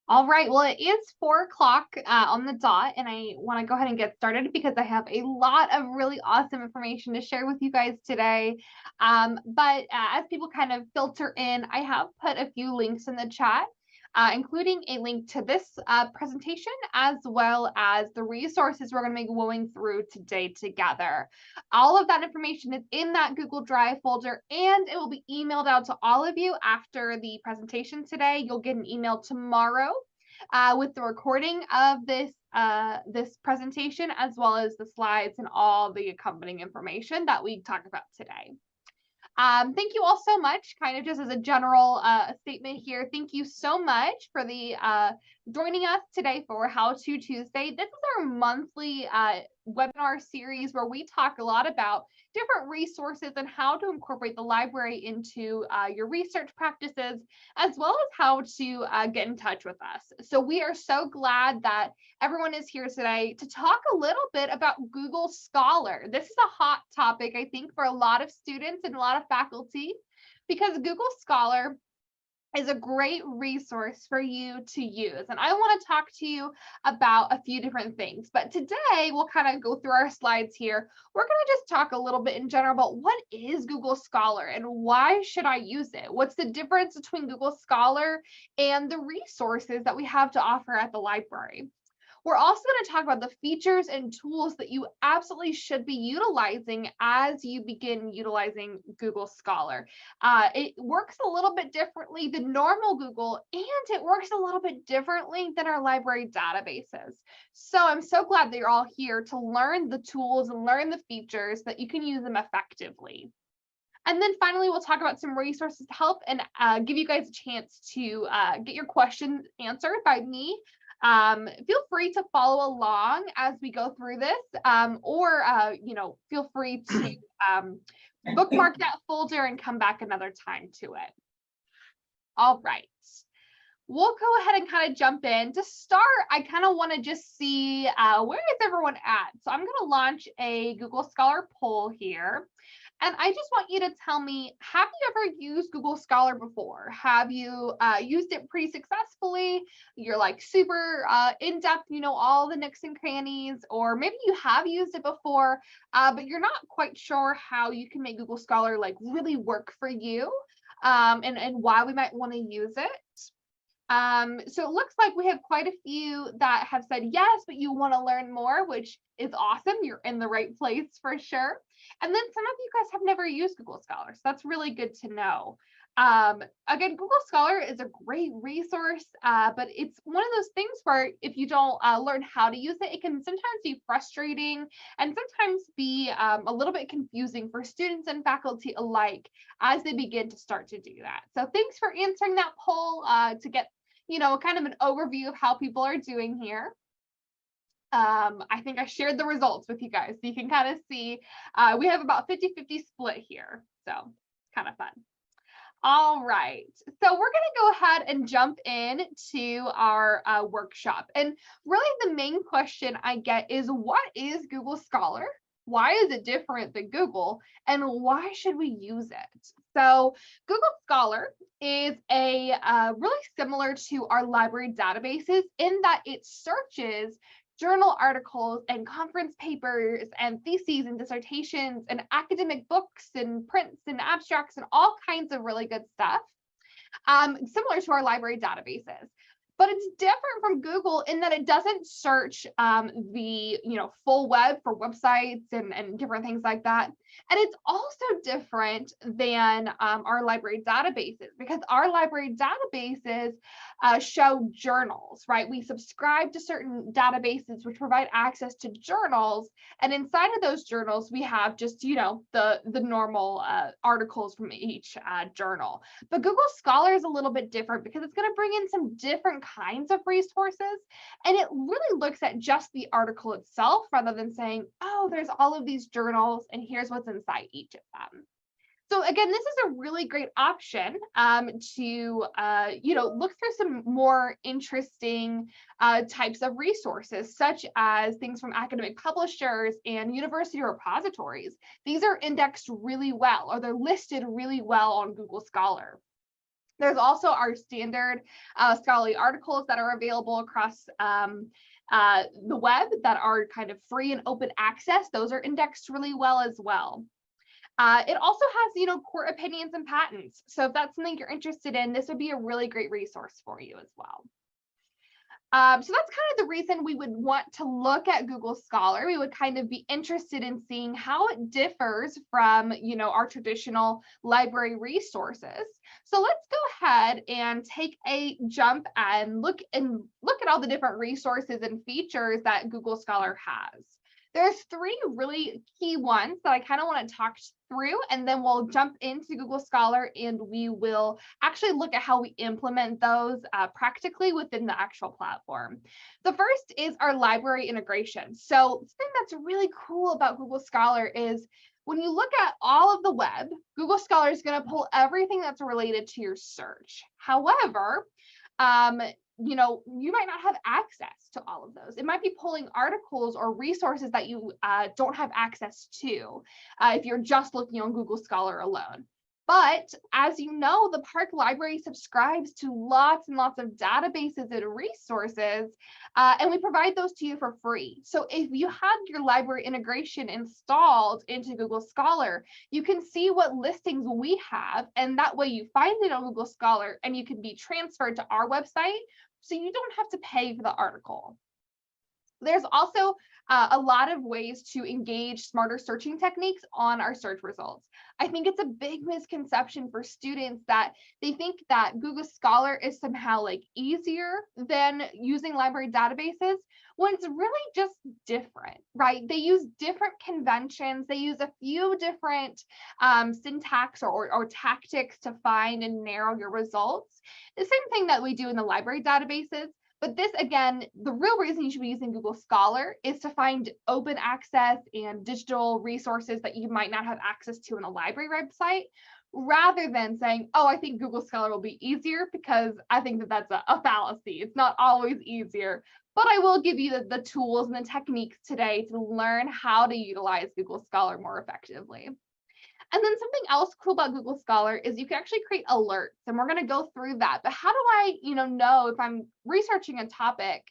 All right, well, it is 4 o'clock on the dot, and I want to go ahead and get started because I have a lot of really awesome information to share with you guys today. But as people kind of filter in, I have put a few links in the chat, including a link to this presentation, as well as the resources we're going to be going through today together. All of that information is in that Google Drive folder, and it will be emailed out to all of you after the presentation today. You'll get an email tomorrow with the recording of this presentation, as well as the slides and all the accompanying information that we talk about today. Thank you all so much. Kind of just as a general statement here, thank you so much for the joining us today for How To Tuesday. This is our monthly webinar series where we talk a lot about different resources and how to incorporate the library into your research practices, as well as how to get in touch with us. So we are so glad that everyone is here today to talk a little bit about Google Scholar. This is a hot topic, I think, for a lot of students and a lot of faculty, because Google Scholar is a great resource for you to use. And I want to talk to you about a few different things. But today we'll kind of go through our slides here. We're going to just talk a little bit in general about what is Google Scholar and why should I use it? What's the difference between Google Scholar and the resources that we have to offer at the library? We're also going to talk about the features and tools that you absolutely should be utilizing as you begin utilizing Google Scholar. It works a little bit differently than normal Google, and it works a little bit differently than our library databases. So I'm so glad that you're all here to learn the tools and learn the features that you can use them effectively. And then finally, we'll talk about some resources to help and give you guys a chance to get your questions answered by me. Feel free to follow along as we go through this, or feel free to bookmark that folder and come back another time to it. All right. We'll go ahead and kind of jump in. To start, I kind of want to just see where is everyone at? So I'm going to launch a Google Scholar poll here. And I just want you to tell me, have you ever used Google Scholar before? Have you used it pretty successfully? You're like super in-depth, you know, all the nooks and crannies, or maybe you have used it before, but you're not quite sure how you can make Google Scholar like really work for you, and why we might want to use it. So it looks like we have quite a few that have said yes, but you want to learn more, which is awesome. You're in the right place for sure. And then some of you guys have never used Google Scholar, so that's really good to know. Again, Google Scholar is a great resource, but it's one of those things where if you don't learn how to use it, it can sometimes be frustrating and sometimes be a little bit confusing for students and faculty alike as they begin to start to do that. So thanks for answering that poll to get, you know, kind of an overview of how people are doing here. I think I shared the results with you guys, so you can kind of see we have about 50-50 split here. So kind of fun. All right, so we're going to go ahead and jump in to our workshop. And really the main question I get is, what is Google Scholar? Why is it different than Google? And why should we use it? So Google Scholar is a really similar to our library databases in that it searches journal articles and conference papers and theses and dissertations and academic books and prints and abstracts and all kinds of really good stuff, similar to our library databases. But it's different from Google in that it doesn't search the full web for websites and different things like that. And it's also different than our library databases, because our library databases show journals, right? We subscribe to certain databases which provide access to journals. And inside of those journals, we have just, the normal articles from each journal. But Google Scholar is a little bit different because it's going to bring in some different kinds of resources, and it really looks at just the article itself rather than saying, oh, there's all of these journals and here's what's inside each of them. So again, this is a really great option to look through some more interesting types of resources, such as things from academic publishers and university repositories. These are indexed really well, or they're listed really well on Google Scholar. There's also our standard scholarly articles that are available across the web that are kind of free and open access. Those are indexed really well as well. It also has, court opinions and patents. So if that's something you're interested in, this would be a really great resource for you as well. So that's kind of the reason we would want to look at Google Scholar. We would kind of be interested in seeing how it differs from, our traditional library resources. So let's go ahead and take a jump and look at all the different resources and features that Google Scholar has. There's three really key ones that I kind of want to talk through, and then we'll jump into Google Scholar and we will actually look at how we implement those practically within the actual platform. The first is our library integration. So something that's really cool about Google Scholar is when you look at all of the web, Google Scholar is going to pull everything that's related to your search. However, you might not have access to all of those. It might be pulling articles or resources that you don't have access to if you're just looking on Google Scholar alone. But as you know, the Park Library subscribes to lots and lots of databases and resources, and we provide those to you for free. So if you have your library integration installed into Google Scholar, you can see what listings we have, and that way you find it on Google Scholar and you can be transferred to our website, so you don't have to pay for the article. There's also a lot of ways to engage smarter searching techniques on our search results. I think it's a big misconception for students that they think that Google Scholar is somehow like easier than using library databases, when it's really just different, right? They use different conventions. They use a few different syntax or tactics to find and narrow your results. The same thing that we do in the library databases. But this, again, the real reason you should be using Google Scholar is to find open access and digital resources that you might not have access to in a library website, rather than saying, oh, I think Google Scholar will be easier, because I think that that's a fallacy. It's not always easier, but I will give you the tools and the techniques today to learn how to utilize Google Scholar more effectively. And then something else cool about Google Scholar is you can actually create alerts, and we're going to go through that. But how do I, know if I'm researching a topic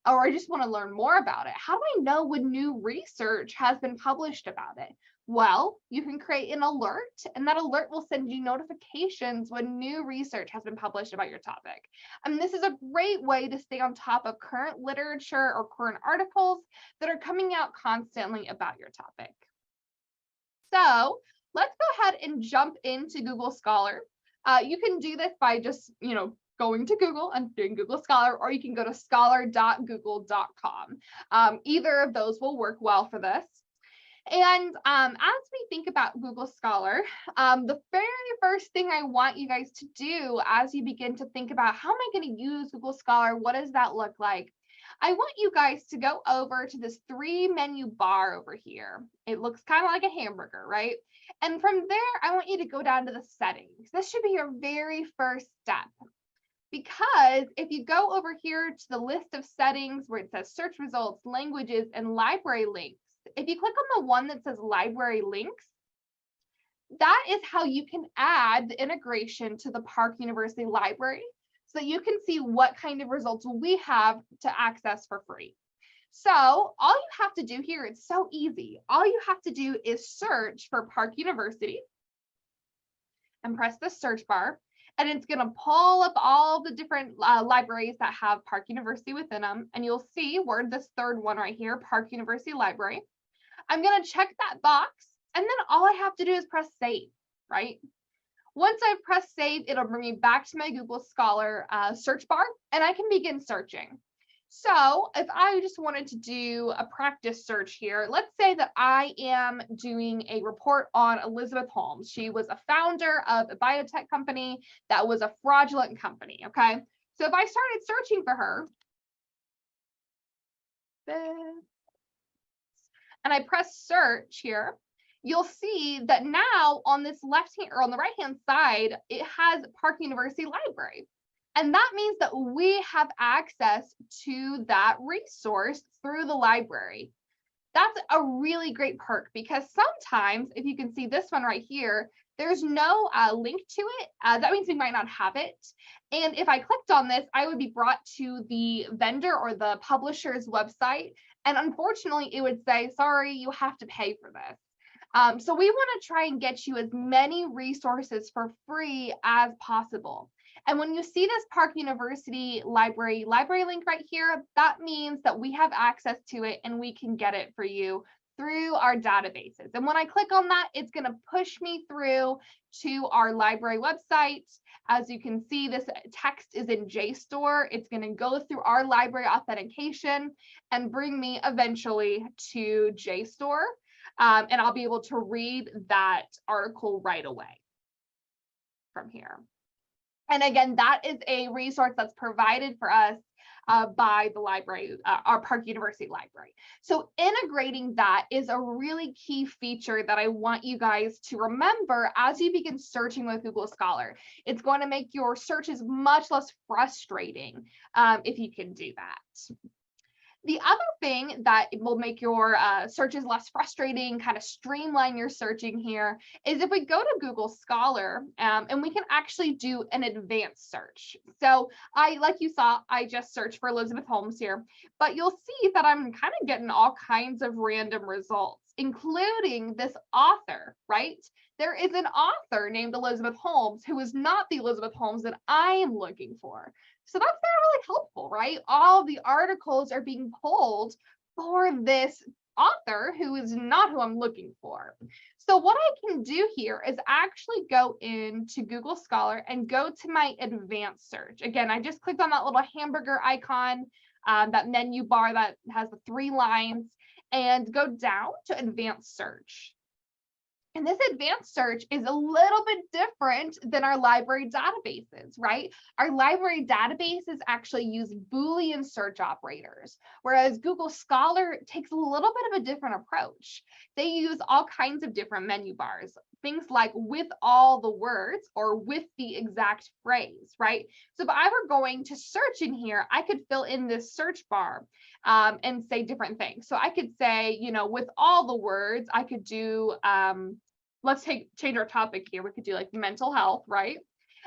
or I just want to learn more about it? How do I know when new research has been published about it? Well, you can create an alert, and that alert will send you notifications when new research has been published about your topic. And this is a great way to stay on top of current literature or current articles that are coming out constantly about your topic. So let's go ahead and jump into Google Scholar. You can do this by just, going to Google and doing Google Scholar, or you can go to scholar.google.com. Either of those will work well for this. And as we think about Google Scholar, the very first thing I want you guys to do as you begin to think about how am I going to use Google Scholar, what does that look like? I want you guys to go over to this 3-menu bar over here. It looks kind of like a hamburger, right? And from there, I want you to go down to the settings. This should be your very first step. Because if you go over here to the list of settings where it says search results, languages, and library links, if you click on the one that says library links, that is how you can add the integration to the Park University Library so that you can see what kind of results we have to access for free. So all you have to do here, it's so easy. All you have to do is search for Park University and press the search bar. And it's going to pull up all the different libraries that have Park University within them. And you'll see we're this third one right here, Park University Library. I'm going to check that box. And then all I have to do is press save, right? Once I've pressed save, it'll bring me back to my Google Scholar search bar, and I can begin searching. So if I just wanted to do a practice search here, let's say that I am doing a report on Elizabeth Holmes. She was a founder of a biotech company that was a fraudulent company, okay? So if I started searching for her, and I press search here, you'll see that now on this left hand or on the right hand side, it has Park University Library. And that means that we have access to that resource through the library. That's a really great perk, because sometimes, if you can see this one right here, There's no link to it. That means we might not have it. And if I clicked on this, I would be brought to the vendor or the publisher's website. And unfortunately, it would say, sorry, you have to pay for this. So we want to try and get you as many resources for free as possible. And when you see this Park University library link right here, that means that we have access to it and we can get it for you through our databases. And when I click on that, it's going to push me through to our library website. As you can see, this text is in JSTOR. It's going to go through our library authentication and bring me eventually to JSTOR. And I'll be able to read that article right away from here. And again, that is a resource that's provided for us by the library, our Park University library. So integrating that is a really key feature that I want you guys to remember as you begin searching with Google Scholar. It's going to make your searches much less frustrating if you can do that. The other thing that will make your searches less frustrating, kind of streamline your searching here, is if we go to Google Scholar and we can actually do an advanced search. So like you saw, I just searched for Elizabeth Holmes here, but you'll see that I'm kind of getting all kinds of random results, including this author, right? There is an author named Elizabeth Holmes who is not the Elizabeth Holmes that I am looking for. So that's not really helpful, right? All the articles are being pulled for this author who is not who I'm looking for. So what I can do here is actually go into Google Scholar and go to my advanced search. Again, I just clicked on that little hamburger icon, that menu bar that has the 3 lines, and go down to advanced search. And this advanced search is a little bit different than our library databases, right? Our library databases actually use Boolean search operators, whereas Google Scholar takes a little bit of a different approach. They use all kinds of different menu bars, things like with all the words or with the exact phrase, right? So if I were going to search in here, I could fill in this search bar and say different things. So I could say, with all the words, I could do, let's change our topic here. We could do like mental health, right?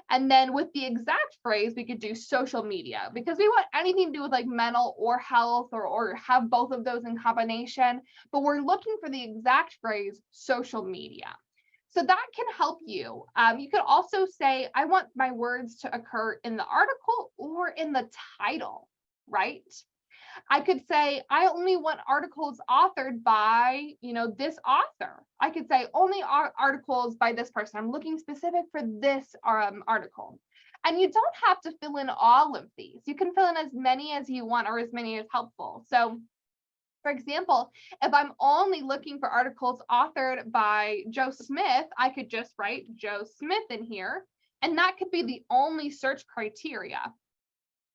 And then with the exact phrase, we could do social media, because we want anything to do with like mental or health or have both of those in combination, but we're looking for the exact phrase social media. So that can help you. You could also say, I want my words to occur in the article or in the title, right? I could say, I only want articles authored by, this author. I could say only articles by this person. I'm looking specific for this article. And you don't have to fill in all of these. You can fill in as many as you want or as many as helpful. So for example, if I'm only looking for articles authored by Joe Smith, I could just write Joe Smith in here, and that could be the only search criteria.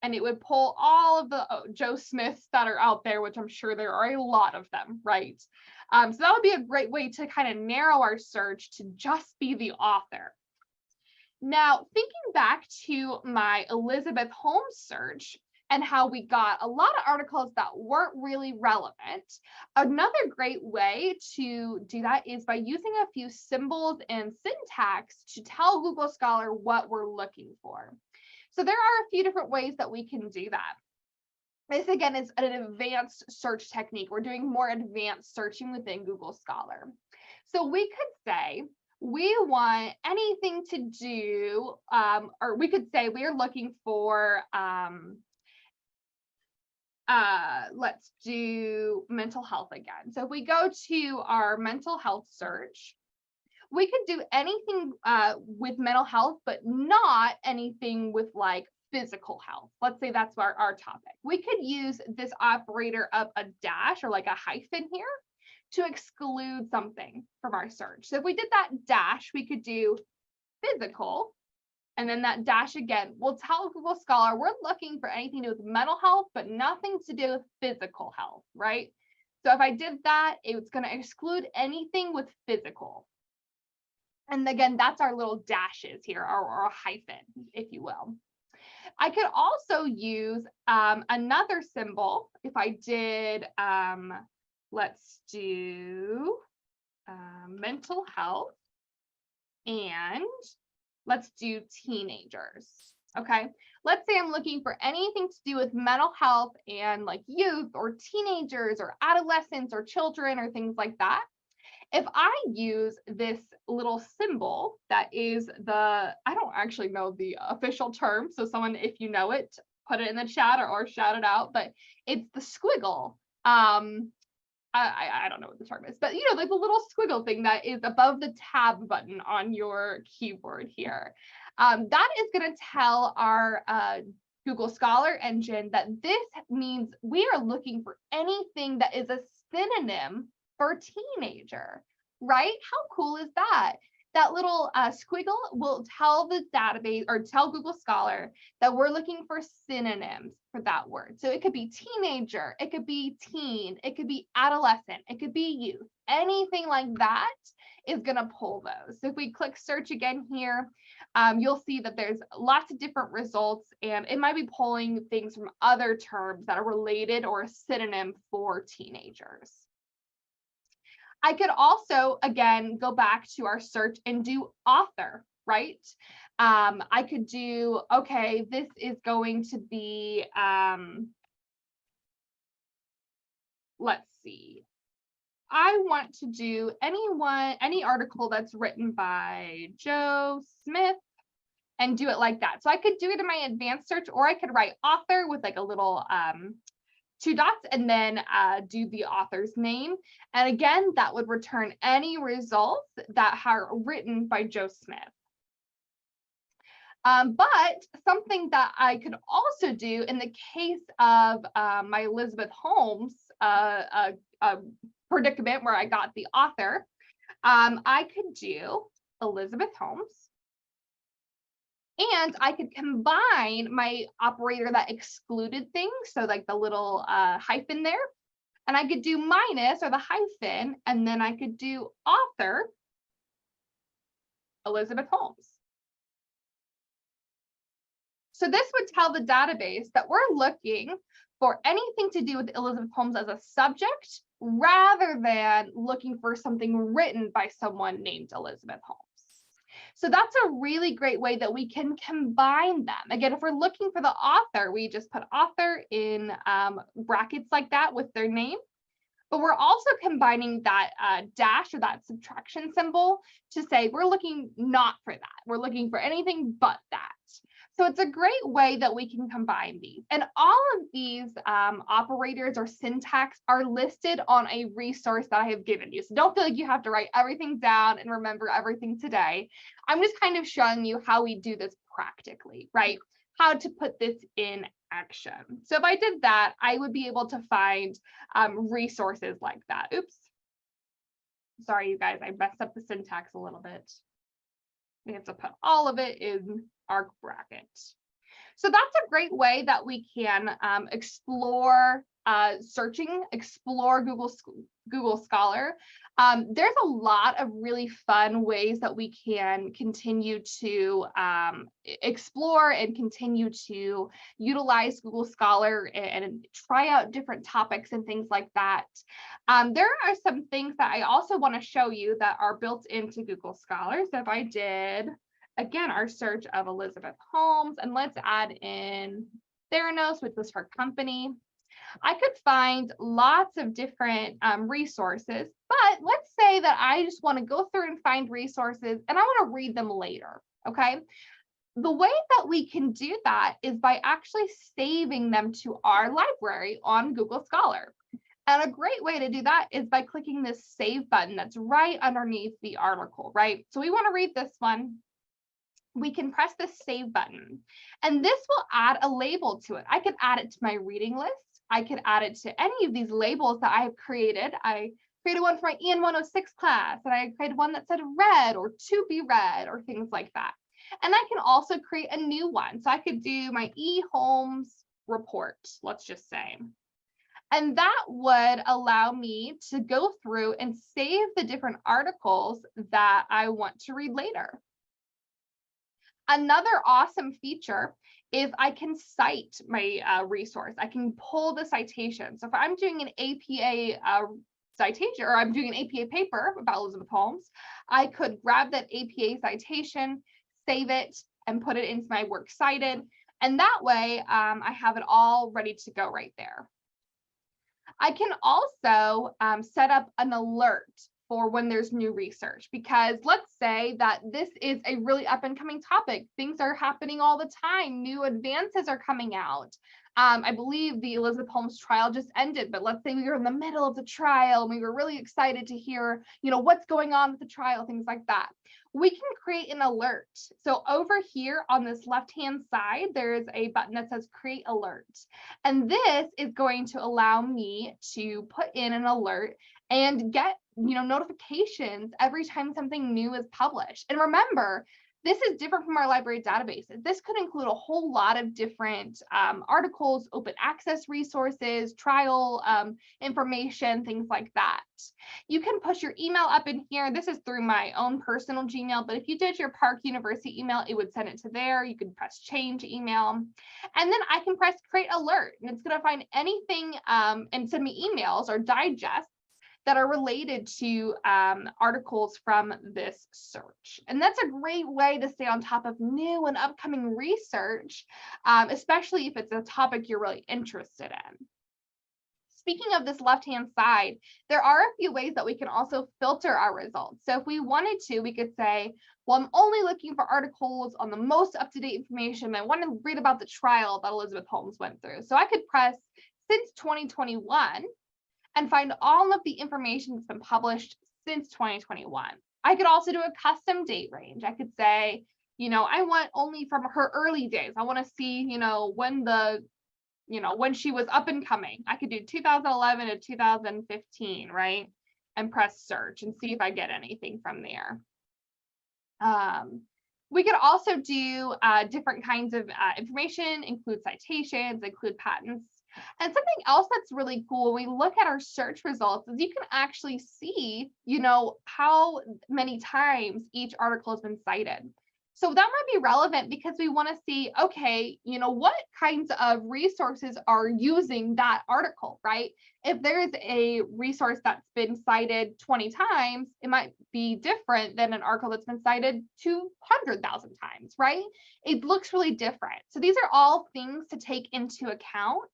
And it would pull all of the Joe Smiths that are out there, which I'm sure there are a lot of them, right? So that would be a great way to kind of narrow our search to just be the author. Now, thinking back to my Elizabeth Holmes search and how we got a lot of articles that weren't really relevant, another great way to do that is by using a few symbols and syntax to tell Google Scholar what we're looking for. So there are a few different ways that we can do that. This again is an advanced search technique. We're doing more advanced searching within Google Scholar. So we could say we want anything to do, or we could say we are looking for, let's do mental health again. So if we go to our mental health search, we could do anything with mental health, but not anything with like physical health. Let's say that's our topic. We could use this operator of a dash or like a hyphen here to exclude something from our search. So if we did that dash, we could do physical, and then that dash again will tell Google Scholar we're looking for anything to do with mental health, but nothing to do with physical health, right? So if I did that, it's going to exclude anything with physical. And again, that's our little dashes here, or a hyphen, if you will. I could also use another symbol. If I did, let's do mental health. and let's do teenagers. Okay, let's say I'm looking for anything to do with mental health and like youth or teenagers or adolescents or children or things like that. If I use this little symbol that is I don't actually know the official term. So someone, if you know it, put it in the chat or shout it out, but it's the squiggle. I don't know what the term is, but you know, like the little squiggle thing that is above the tab button on your keyboard here. That is going to tell our Google Scholar engine that this means we are looking for anything that is a synonym for teenager, right? How cool is that? That little squiggle will tell the database or tell Google Scholar that we're looking for synonyms for that word. So it could be teenager, it could be teen, it could be adolescent, it could be youth. Anything like that is going to pull those. So if we click search again here, you'll see that there's lots of different results, and it might be pulling things from other terms that are related or a synonym for teenagers. I could also, again, go back to our search and do author, right? I could do, okay, this is going to be, let's see. I want to do any article that's written by Joe Smith and do it like that. So I could do it in my advanced search, or I could write author with like a little 2 dots and then do the author's name. And again, that would return any results that are written by Joe Smith. But something that I could also do in the case of my Elizabeth Holmes predicament where I got the author, I could do Elizabeth Holmes. And I could combine my operator that excluded things, so like the little hyphen there, and I could do minus or the hyphen, and then I could do author Elizabeth Holmes. So this would tell the database that we're looking for anything to do with Elizabeth Holmes as a subject, rather than looking for something written by someone named Elizabeth Holmes. So that's a really great way that we can combine them. Again, if we're looking for the author, we just put author in brackets like that with their name. But we're also combining that dash or that subtraction symbol to say we're looking not for that. We're looking for anything but that. So it's a great way that we can combine these. And all of these operators or syntax are listed on a resource that I have given you. So don't feel like you have to write everything down and remember everything today. I'm just kind of showing you how we do this practically, right? How to put this in action. So if I did that, I would be able to find resources like that. Oops. Sorry, you guys, I messed up the syntax a little bit. We have to put all of it in arc bracket. So that's a great way that we can explore searching, explore Google Scholar. There's a lot of really fun ways that we can continue to explore and continue to utilize Google Scholar and try out different topics and things like that. There are some things that I also want to show you that are built into Google Scholar. So if I did, again, our search of Elizabeth Holmes, and let's add in Theranos, which was her company. I could find lots of different resources, but let's say that I just want to go through and find resources and I want to read them later, okay? The way that we can do that is by actually saving them to our library on Google Scholar. And a great way to do that is by clicking this save button that's right underneath the article, right? So we want to read this one. We can press the save button, and this will add a label to it. I could add it to my reading list. I could add it to any of these labels that I have created. I created one for my EN 106 class, and I created one that said read or to be read or things like that. And I can also create a new one. So I could do my E. Holmes report, let's just say. And that would allow me to go through and save the different articles that I want to read later. Another awesome feature is I can cite my resource. I can pull the citation. So if I'm doing an APA citation, or I'm doing an APA paper about Elizabeth Holmes, I could grab that APA citation, save it, and put it into my Works Cited. And that way, I have it all ready to go right there. I can also set up an alert for when there's new research, because let's say that this is a really up and coming topic. Things are happening all the time. New advances are coming out. I believe the Elizabeth Holmes trial just ended, but let's say we were in the middle of the trial and we were really excited to hear, what's going on with the trial, things like that. We can create an alert. So over here on this left-hand side, there's a button that says Create Alert. And this is going to allow me to put in an alert and get, notifications every time something new is published. And remember, this is different from our library databases. This could include a whole lot of different articles, open access resources, trial information, things like that. You can push your email up in here. This is through my own personal Gmail, but if you did your Park University email, it would send it to there. You can press change email, and then I can press create alert, and it's going to find anything and send me emails or digests that are related to articles from this search. And that's a great way to stay on top of new and upcoming research, especially if it's a topic you're really interested in. Speaking of this left-hand side, there are a few ways that we can also filter our results. So if we wanted to, we could say, well, I'm only looking for articles on the most up-to-date information. I want to read about the trial that Elizabeth Holmes went through. So I could press since 2021 and find all of the information that's been published since 2021. I could also do a custom date range. I could say, I want only from her early days. I want to see, when she was up and coming. I could do 2011 to 2015, right? And press search and see if I get anything from there. We could also do different kinds of information, include citations, include patents. And something else that's really cool when we look at our search results is you can actually see, how many times each article has been cited. So that might be relevant because we want to see, okay, what kinds of resources are using that article, right? If there's a resource that's been cited 20 times, it might be different than an article that's been cited 200,000 times, right? It looks really different. So these are all things to take into account.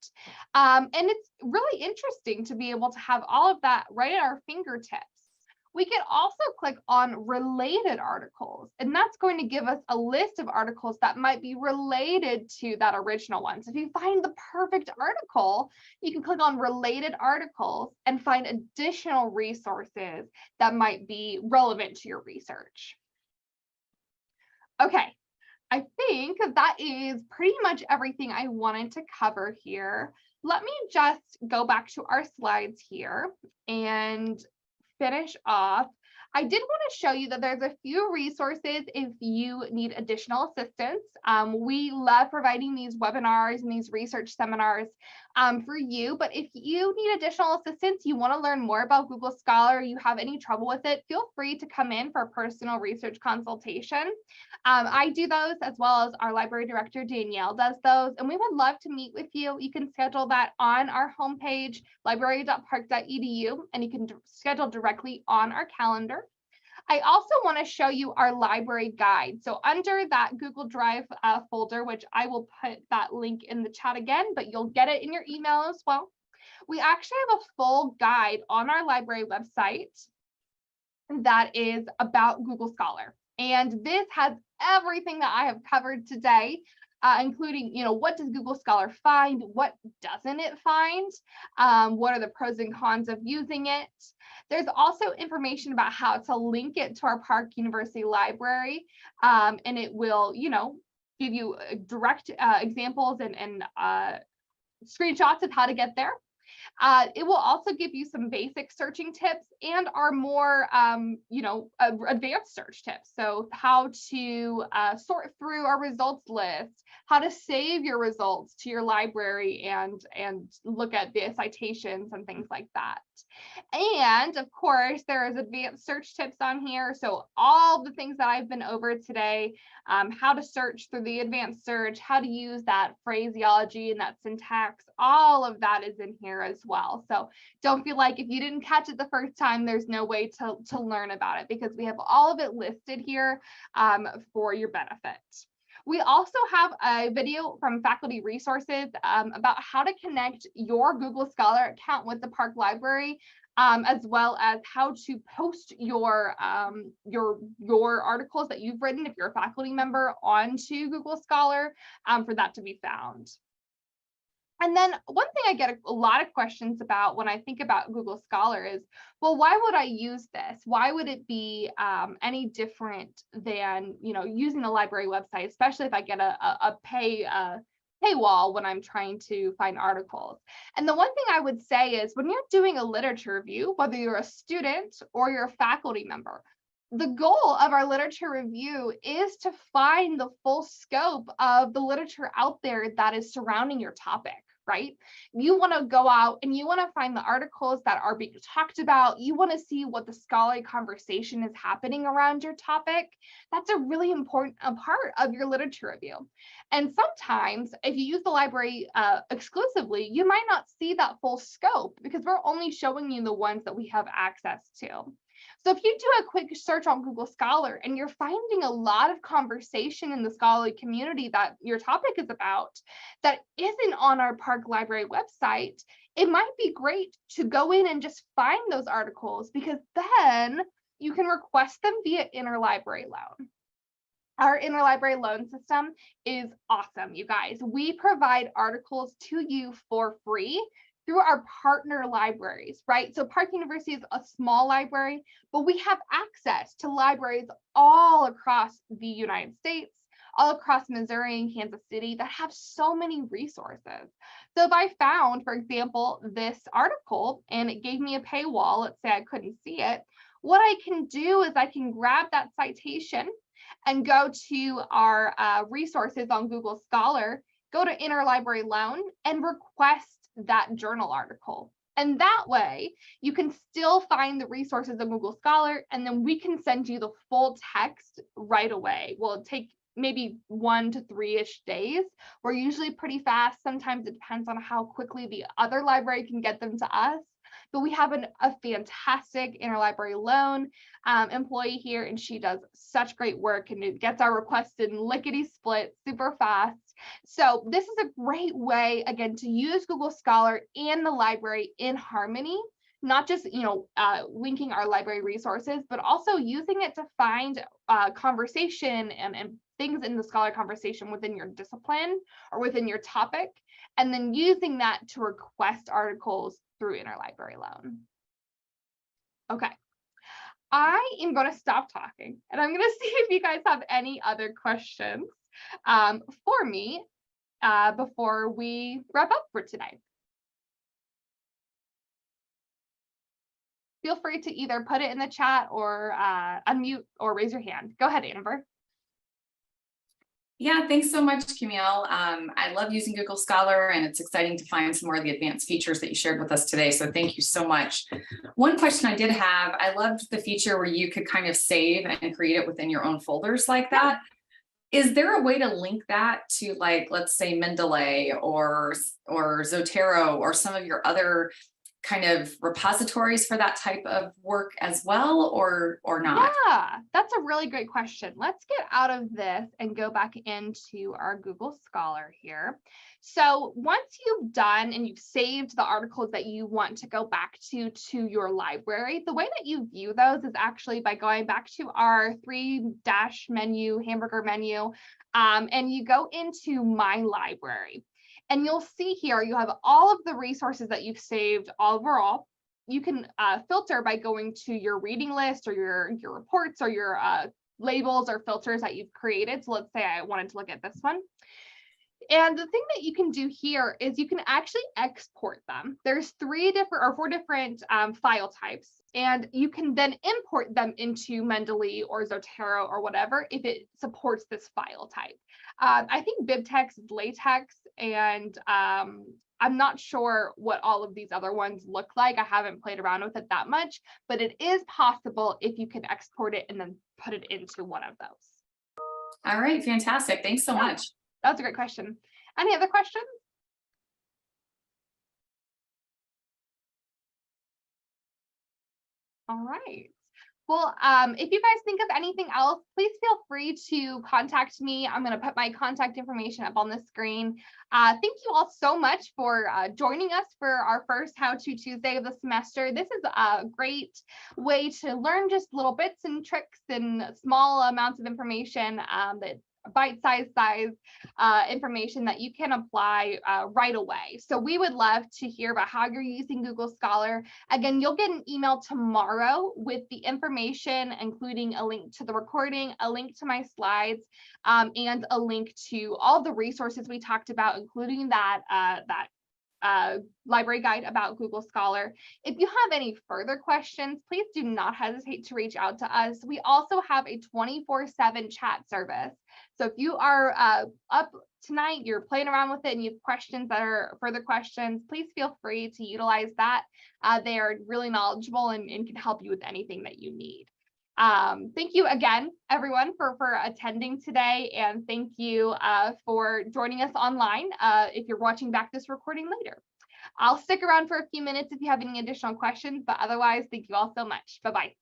And it's really interesting to be able to have all of that right at our fingertips. We can also click on related articles, and that's going to give us a list of articles that might be related to that original one. So if you find the perfect article, you can click on related articles and find additional resources that might be relevant to your research. Okay, I think that is pretty much everything I wanted to cover here. Let me just go back to our slides here and finish off. I did want to show you that there's a few resources if you need additional assistance. We love providing these webinars and these research seminars for you, but if you need additional assistance, you want to learn more about Google Scholar, you have any trouble with it, feel free to come in for a personal research consultation. I do those as well as our library director, Danielle, does those, and we would love to meet with you. You can schedule that on our homepage, library.park.edu, and you can schedule directly on our calendar. I also want to show you our library guide. So under that Google Drive folder, which I will put that link in the chat again, but you'll get it in your email as well. We actually have a full guide on our library website that is about Google Scholar. And this has everything that I have covered today, including, what does Google Scholar find? What doesn't it find? What are the pros and cons of using it? There's also information about how to link it to our Park University library, and it will, give you direct examples and screenshots of how to get there. It will also give you some basic searching tips and our more, advanced search tips. So how to sort through our results list, how to save your results to your library and look at the citations and things like that. And of course, there is advanced search tips on here. So all the things that I've been over today, how to search through the advanced search, how to use that phraseology and that syntax, all of that is in here as well. So don't feel like if you didn't catch it the first time, there's no way to learn about it, because we have all of it listed here for your benefit. We also have a video from Faculty Resources about how to connect your Google Scholar account with the Park Library, as well as how to post your articles that you've written if you're a faculty member onto Google Scholar for that to be found. And then one thing I get a lot of questions about when I think about Google Scholar is, well, why would I use this? Why would it be any different than, using a library website, especially if I get a paywall when I'm trying to find articles? And the one thing I would say is, when you're doing a literature review, whether you're a student or you're a faculty member, the goal of our literature review is to find the full scope of the literature out there that is surrounding your topic, right? You want to go out and you want to find the articles that are being talked about. You want to see what the scholarly conversation is happening around your topic. That's a really important part of your literature review. And sometimes if you use the library exclusively, you might not see that full scope because we're only showing you the ones that we have access to. So if you do a quick search on Google Scholar and you're finding a lot of conversation in the scholarly community that your topic is about that isn't on our Park Library website, it might be great to go in and just find those articles, because then you can request them via interlibrary loan. Our interlibrary loan system is awesome, you guys. We provide articles to you for free through our partner libraries, right? So Park University is a small library, but we have access to libraries all across the United States, all across Missouri and Kansas City that have so many resources. So if I found, for example, this article and it gave me a paywall, let's say I couldn't see it, what I can do is I can grab that citation and go to our resources on Google Scholar, go to interlibrary loan and request that journal article. And that way you can still find the resources on Google Scholar, and then we can send you the full text right away. Will take maybe 1 to 3-ish days. We're usually pretty fast. Sometimes it depends on how quickly the other library can get them to us. But we have a fantastic interlibrary loan employee here, and she does such great work and it gets our requests in lickety split super fast. So this is a great way, again, to use Google Scholar and the library in harmony, not just linking our library resources, but also using it to find conversation and things in the scholar conversation within your discipline or within your topic, and then using that to request articles through interlibrary loan. Okay, I am going to stop talking and I'm going to see if you guys have any other questions for me before we wrap up for today. Feel free to either put it in the chat or unmute or raise your hand. Go ahead, Amber. Yeah, thanks so much, Camille. I love using Google Scholar, and it's exciting to find some more of the advanced features that you shared with us today. So thank you so much. One question I did have, I loved the feature where you could kind of save and create it within your own folders like that. Is there a way to link that to, like, let's say Mendeley or Zotero or some of your other kind of repositories for that type of work as well, or not? Yeah, that's a really great question. Let's get out of this and go back into our Google Scholar here. So once you've done and you've saved the articles that you want to go back to your library, the way that you view those is actually by going back to our 3-dash menu, hamburger menu, and you go into My Library. And you'll see here, you have all of the resources that you've saved overall. You can filter by going to your reading list or your reports or your labels or filters that you've created. So let's say I wanted to look at this one. And the thing that you can do here is you can actually export them. There's 4 different file types, and you can then import them into Mendeley or Zotero or whatever if it supports this file type. I think BibTeX is LaTeX, and I'm not sure what all of these other ones look like. I haven't played around with it that much, but it is possible if you can export it and then put it into one of those. All right, fantastic. Thanks so Yeah. much. That's a great question. Any other questions? All right. Well, if you guys think of anything else, please feel free to contact me. I'm going to put my contact information up on the screen. Thank you all so much for joining us for our first How To Tuesday of the semester. This is a great way to learn just little bits and tricks and small amounts of information that bite-sized information that you can apply right away. So we would love to hear about how you're using Google Scholar. Again, you'll get an email tomorrow with the information, including a link to the recording, a link to my slides, and a link to all the resources we talked about, including that library guide about Google Scholar. If you have any further questions, please do not hesitate to reach out to us. We also have a 24/7 chat service. So if you are up tonight, you're playing around with it and you have questions that are further questions, please feel free to utilize that. They are really knowledgeable and can help you with anything that you need. Thank you again, everyone, for attending today, and thank you for joining us online if you're watching back this recording later. I'll stick around for a few minutes if you have any additional questions, but otherwise, thank you all so much. Bye-bye.